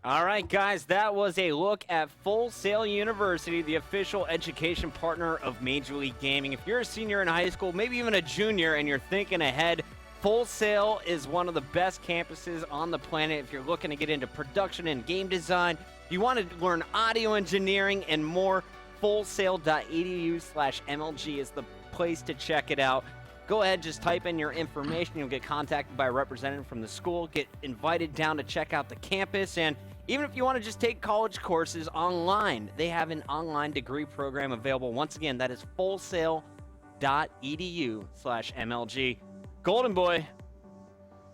All right, guys, that was a look at Full Sail University, the official education partner of Major League Gaming. If you're a senior in high school, maybe even a junior, and you're thinking ahead, Full Sail is one of the best campuses on the planet. If you're looking to get into production and game design, you want to learn audio engineering and more, fullsail.edu/MLG is the place to check it out. Go ahead, just type in your information. You'll get contacted by a representative from the school, get invited down to check out the campus, and even if you want to just take college courses online, they have an online degree program available. Once again, that is fullsail.edu/MLG. Golden Boy,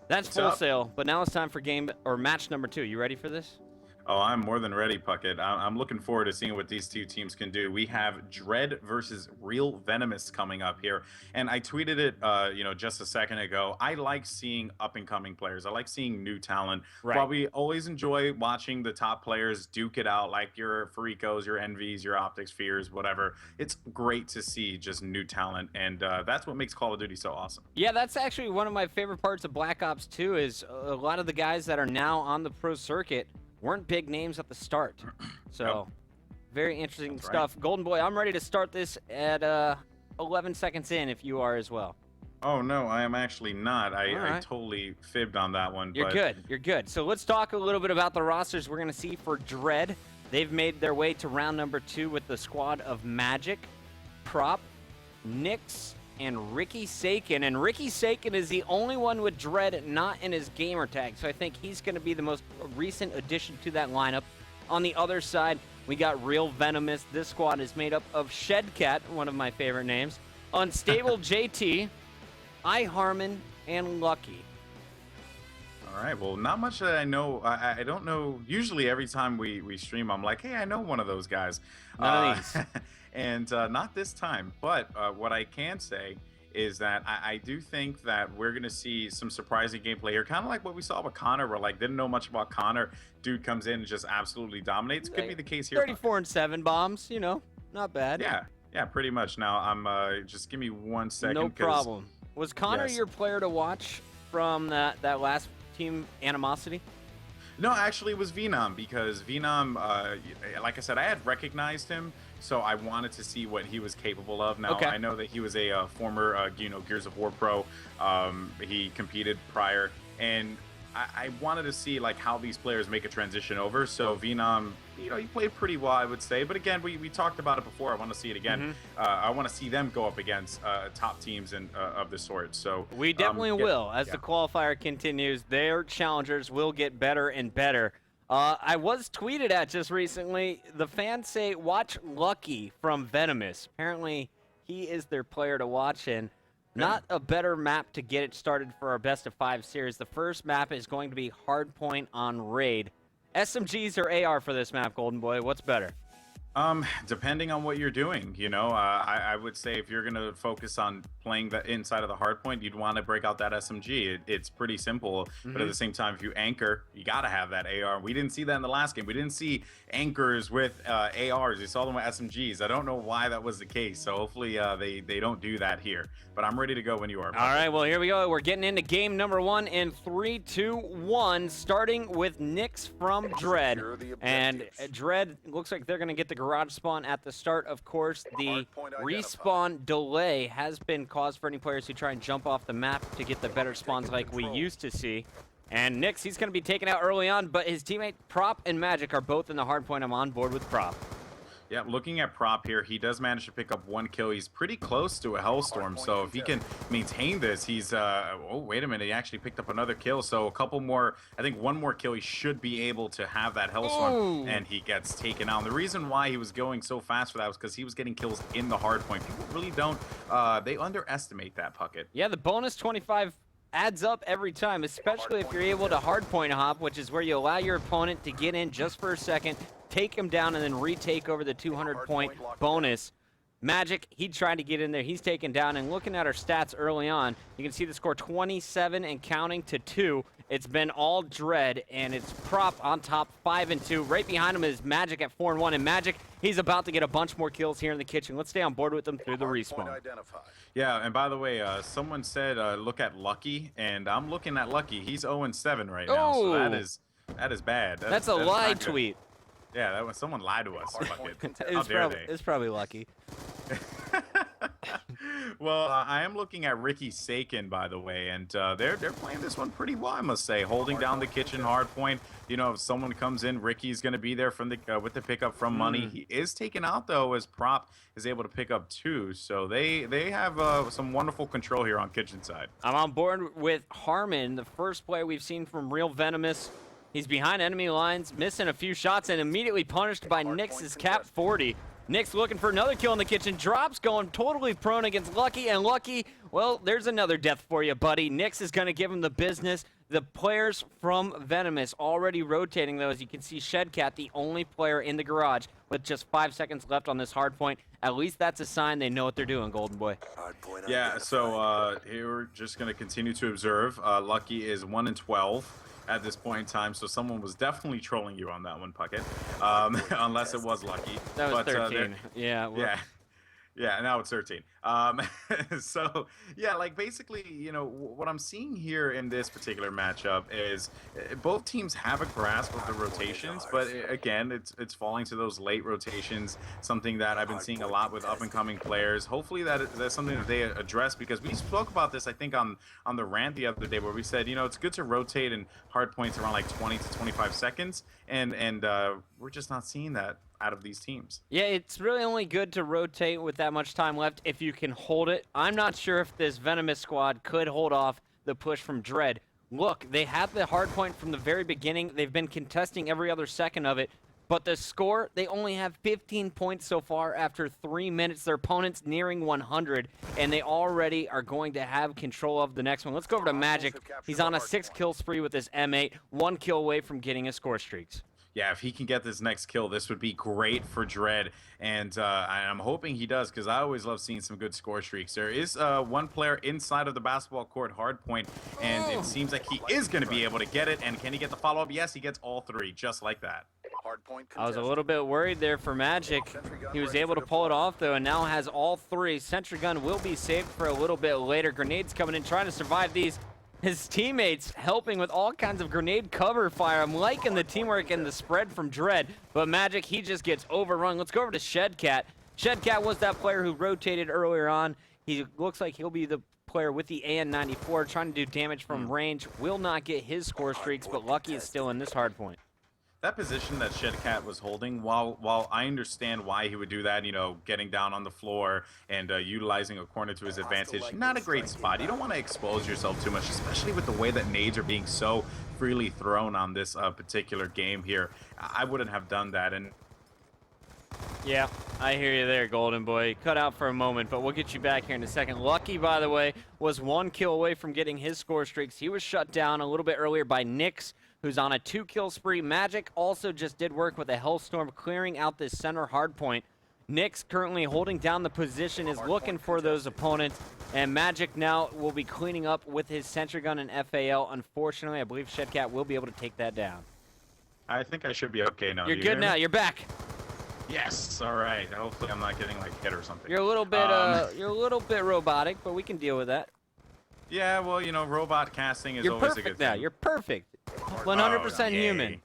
that's Full Sail, but now it's time for match number 2. You ready for this? Oh, I'm more than ready, Puckett. I'm looking forward to seeing what these two teams can do. We have Dread versus Real Venomous coming up here. And I tweeted it, just a second ago. I like seeing up-and-coming players. I like seeing new talent. Right. While we always enjoy watching the top players duke it out, like your Farikos, your Envies, your Optic Spheres, whatever, it's great to see just new talent. And that's what makes Call of Duty so awesome. Yeah, that's actually one of my favorite parts of Black Ops 2 is a lot of the guys that are now on the pro circuit weren't big names at the start. So, very interesting stuff. Right. Golden Boy, I'm ready to start this at 11 seconds in if you are as well. Oh, no, I am actually not. I totally fibbed on that one. You're good. You're good. So let's talk a little bit about the rosters we're going to see for Dread. They've made their way to round number 2 with the squad of Magic, Prop, Nyx, and Ricky Sakin. And Ricky Sakin is the only one with Dread not in his gamer tag. So I think he's going to be the most recent addition to that lineup. On the other side, we got Real Venomous. This squad is made up of Shedcat, one of my favorite names, Unstable JT, iHarmon, and Lucky. All right, well, not much that I know. I don't know. Usually every time we stream, I'm like, hey, I know one of those guys. None of these. And not this time. But what I can say is that I do think that we're going to see some surprising gameplay here. Kind of like what we saw with Connor, where didn't know much about Connor. Dude comes in and just absolutely dominates. Could be the case here. 34 and 7 bombs, not bad. Yeah, pretty much. Now, I'm just give me 1 second. No problem. Was Connor your player to watch from that last team Animosity? No, actually, it was Venom, because Venom, like I said, I had recognized him, so I wanted to see what he was capable of. Now, I know that he was a former, Gears of War pro. He competed prior, and I wanted to see how these players make a transition over. So Venom, he played pretty well, I would say. But again, we talked about it before. I want to see it again. I want to see them go up against top teams of the sort. So we definitely will. As the qualifier continues, their challengers will get better and better. I was tweeted at just recently. The fans say, watch Lucky from Venomous. Apparently, he is their player to watch, and not a better map to get it started for our best of 5 series. The first map is going to be Hardpoint on Raid. SMGs or AR for this map, Golden Boy? What's better? Depending on what you're doing, I would say if you're going to focus on playing the inside of the hard point, you'd want to break out that SMG. It's pretty simple, but at the same time, if you anchor, you got to have that AR. We didn't see that in the last game. We didn't see anchors with ARs. We saw them with SMGs. I don't know why that was the case, so hopefully they don't do that here. But I'm ready to go when you are. All right, well, here we go. We're getting into game number 1 in 3, 2, 1, starting with Nyx from Dread. And Dread looks like they're going to get the garage spawn at the start. Of course, the respawn delay has been caused for any players who try and jump off the map to get the better spawns like we used to see. And Nyx, he's going to be taken out early on, but his teammate Prop and Magic are both in the hard point. I'm on board with Prop. Yeah, looking at Prop here, he does manage to pick up 1 kill. He's pretty close to a Hellstorm, so if he can maintain this, he's... oh, wait a minute, he actually picked up another kill, so a couple more... I think 1 more kill, he should be able to have that Hellstorm, and he gets taken out. And the reason why he was going so fast for that was because he was getting kills in the hard point. People really don't... they underestimate that, Puckett. Yeah, the bonus 25 adds up every time, especially if you're able to hardpoint hop, which is where you allow your opponent to get in just for a second, take him down, and then retake over the 200-point bonus. Magic, he tried to get in there. He's taken down, and looking at our stats early on, you can see the score 27 and counting to 2. It's been all Dread, and it's Prop on top 5 and 2. Right behind him is Magic at 4 and 1, and Magic, he's about to get a bunch more kills here in the kitchen. Let's stay on board with them through the respawn. Yeah, and by the way, someone said look at Lucky, and I'm looking at Lucky. He's 0 and 7 right now, so That is bad. That's a lie tweet. Yeah, that was someone lied to us. Fuck it. How It's dare they? it's probably lucky. Well, I am looking at Ricky Sakin, by the way, and they're playing this one pretty well, I must say. Holding down the kitchen hard point. You know, if someone comes in, Ricky's going to be there from the with the pickup from money. He is taken out though, as Prop is able to pick up 2. So they have some wonderful control here on kitchen side. I'm on board with Harmon, the first player we've seen from Real Venomous. He's behind enemy lines, missing a few shots, and immediately punished by Nyx's cap 40. Nyx looking for another kill in the kitchen. Drops going totally prone against Lucky, and Lucky, well, there's another death for you, buddy. Nyx is going to give him the business. The players from Venomous already rotating, though. As you can see, Shedcat, the only player in the garage with just 5 seconds left on this hard point. At least that's a sign they know what they're doing, Golden Boy. Yeah, so here we're just going to continue to observe. Lucky is 1 in 12. At this point in time, so someone was definitely trolling you on that one, Puckett. Unless it was Lucky. That was 13. Yeah. Yeah, now it's 13. So, yeah, like basically, you know, what I'm seeing here in this particular matchup is both teams have a grasp of the rotations, but again, it's falling to those late rotations, something that I've been seeing a lot with up-and-coming players. Hopefully that's something that they address, because we spoke about this, I think, on the rant the other day, where we said, you know, it's good to rotate in hard points around like 20 to 25 seconds, and we're just not seeing that out of these teams. Yeah, it's really only good to rotate with that much time left if you can hold it. I'm not sure if this Venomous squad could hold off the push from Dread. Look, they had the hard point from the very beginning. They've been contesting every other second of it. But the score, they only have 15 points so far after 3 minutes. Their opponent's nearing 100, and they already are going to have control of the next one. Let's go over to Magic. He's on a 6-kill spree with his M8, 1 kill away from getting his score streaks. Yeah, if he can get this next kill, this would be great for Dread, and I'm hoping he does, because I always love seeing some good score streaks. There is one player inside of the basketball court hard point, and it seems like he is going to be able to get it, and can he get the follow-up? Yes, he gets all 3, just like that. I was a little bit worried there for Magic. He was able to pull it off, though, and now has all 3. Sentry gun will be saved for a little bit later. Grenades coming in, trying to survive these. His teammates helping with all kinds of grenade cover fire. I'm liking the teamwork and the spread from Dread, but Magic, he just gets overrun. Let's go over to Shedcat. Shedcat was that player who rotated earlier on. He looks like he'll be the player with the AN-94 trying to do damage from range. Will not get his score streaks, but Lucky is still in this hard point. That position that Shedcat was holding, while I understand why he would do that, you know, getting down on the floor and utilizing a corner to his advantage, not a great spot. You don't want to expose yourself too much, especially with the way that nades are being so freely thrown on this particular game here. I wouldn't have done that. And yeah, I hear you there, Golden Boy. Cut out for a moment, but we'll get you back here in a second. Lucky, by the way, was 1 kill away from getting his score streaks. He was shut down a little bit earlier by Nyx, who's on a 2-kill spree. Magic also just did work with a Hellstorm, clearing out this center hard point. Nyx currently holding down the position, is looking for those opponents, and Magic now will be cleaning up with his Sentry Gun and FAL. Unfortunately, I believe Shedcat will be able to take that down. I think I should be okay now. You're good now. You're back. Yes. All right. Hopefully, I'm not getting like hit or something. You're a little bit, you're a little bit robotic, but we can deal with that. Yeah. Well, you know, robot casting is always a good thing. Now. You're perfect. 100% human.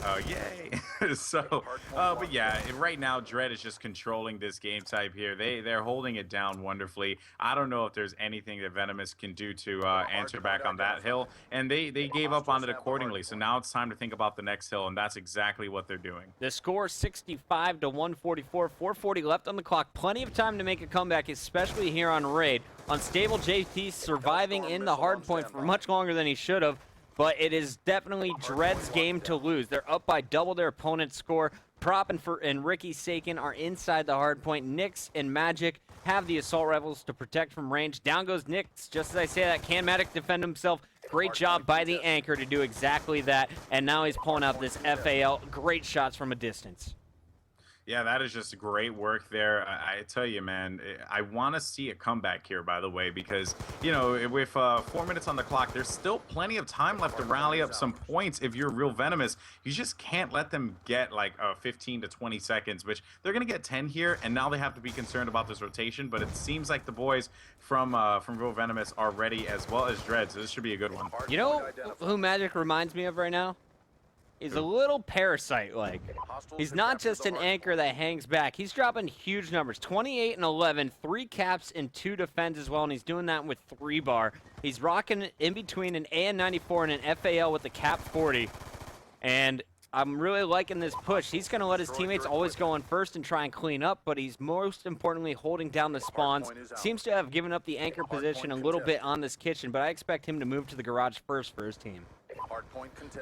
Oh, yay. So, but yeah, right now, Dread is just controlling this game type here. They're holding it down wonderfully. I don't know if there's anything that Venomous can do to answer back on that hill, and they gave up on it accordingly. So now it's time to think about the next hill, and that's exactly what they're doing. The score 65 to 144, 440 left on the clock. Plenty of time to make a comeback, especially here on Raid. Unstable JT surviving in the hard point for much longer than he should have. But it is definitely Dread's game to lose. They're up by double their opponent's score. Prop and Ricky Sakin are inside the hard point. Nyx and Magic have the assault rifles to protect from range. Down goes Nyx. Just as I say that, can Magic defend himself? Great job by the anchor to do exactly that. And now he's pulling out this FAL. Great shots from a distance. Yeah, that is just great work there. I tell you, man, I want to see a comeback here, by the way, because, you know, with 4 minutes on the clock, there's still plenty of time left to rally up some points if you're real Venomous. You just can't let them get like 15 to 20 seconds, which they're going to get 10 here, and now they have to be concerned about this rotation, but it seems like the boys from real Venomous are ready, as well as Dread, so this should be a good one. You know who Magic reminds me of right now? He's a little parasite-like. He's not just an anchor that hangs back. He's dropping huge numbers, 28 and 11, 3 caps and 2 defends as well, and he's doing that with 3 bar. He's rocking in between an AN94 and an FAL with the cap 40, and I'm really liking this push. He's going to let his teammates always go in first and try and clean up, but he's most importantly holding down the spawns. Seems to have given up the anchor position a little bit on this kitchen, but I expect him to move to the garage first for his team.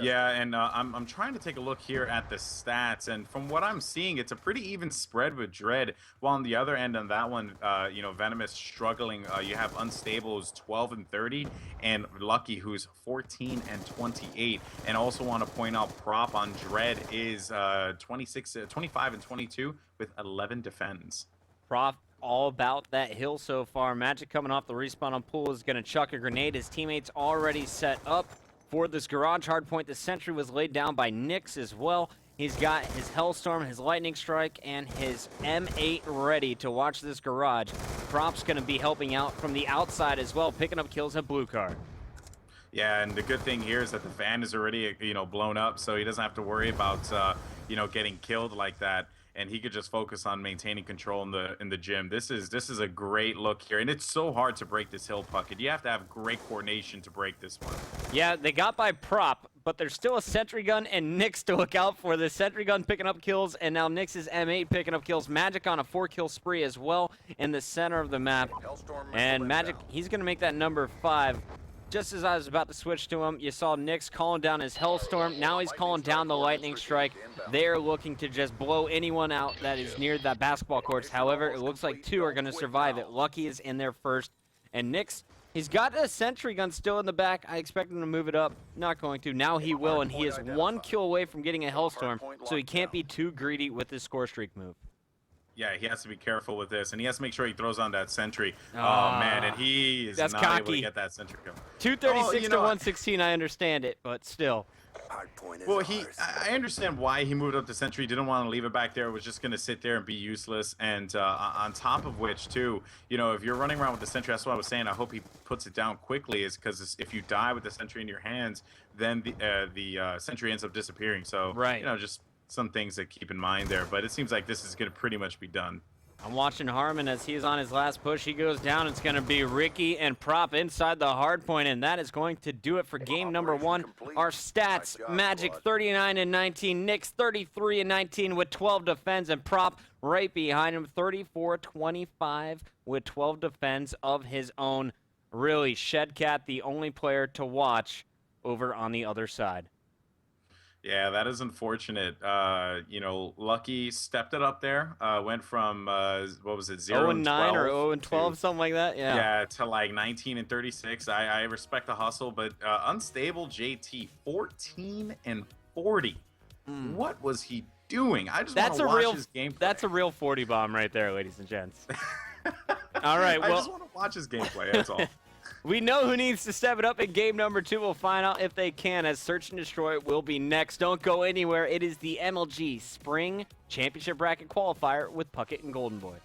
Yeah, and I'm trying to take a look here at the stats, and from what I'm seeing, it's a pretty even spread with Dread. While on the other end on that one, you know, Venomous struggling. You have Unstable who's 12 and 30, and Lucky who's 14 and 28. And also want to point out Prop on Dread is 25 and 22 with 11 defends. Prop all about that hill so far. Magic coming off the respawn on Pool is going to chuck a grenade. His teammates already set up for this garage hardpoint. The sentry was laid down by Nyx as well. He's got his Hellstorm, his Lightning Strike, and his M8 ready to watch this garage. Prop's going to be helping out from the outside as well, picking up kills at blue card. Yeah, and the good thing here is that the fan is already, you know, blown up, so he doesn't have to worry about, you know, getting killed like that. And he could just focus on maintaining control in the gym. This is a great look here, and it's so hard to break this hill bucket. You have to have great coordination to break this one. Yeah, they got by Prop, but there's still a sentry gun and Nyx to look out for. The sentry gun picking up kills, and now Nyx's M8 picking up kills. Magic on a 4-kill spree as well in the center of the map. And Magic, he's going to make that number 5. Just as I was about to switch to him, you saw Nyx calling down his Hellstorm. Now he's calling down the Lightning Strike. They're looking to just blow anyone out that is near that basketball courts. However, it looks like 2 are going to survive it. Lucky is in there first. And Nyx, he's got a sentry gun still in the back. I expect him to move it up. Not going to. Now he will, and he is 1 kill away from getting a Hellstorm, so he can't be too greedy with his score streak move. Yeah, he has to be careful with this, and he has to make sure he throws on that sentry. Oh, man, and he is not able to get that sentry kill. 236 to 116, I understand it, but still. Well, I understand why he moved up the sentry. Didn't want to leave it back there. It was just going to sit there and be useless. And on top of which, too, you know, if you're running around with the sentry, that's what I was saying. I hope he puts it down quickly, is because if you die with the sentry in your hands, then the sentry ends up disappearing. So, you know, just some things to keep in mind there, but it seems like this is going to pretty much be done. I'm watching Harmon as he is on his last push. He goes down. It's going to be Ricky and Prop inside the hard point, and that is going to do it for game number 1. Our stats, Magic 39 and 19, Nyx 33 and 19 with 12 defends, and Prop right behind him 34-25 with 12 defends of his own. Really, Shedcat the only player to watch over on the other side. Yeah, that is unfortunate. You know, Lucky stepped it up there. Went from what was it, 0 and 9 or 0 and 12, something like that. Yeah. Yeah, to like 19 and 36. I respect the hustle, but Unstable JT 14 and 40. What was he doing? I just want to watch his gameplay. That's a real 40 bomb right there, ladies and gents. All right, well, I just want to watch his gameplay. That's all. We know who needs to step it up in game number 2. We'll find out if they can, as Search and Destroy will be next. Don't go anywhere. It is the MLG Spring Championship Bracket Qualifier with Puckett and Golden Boy.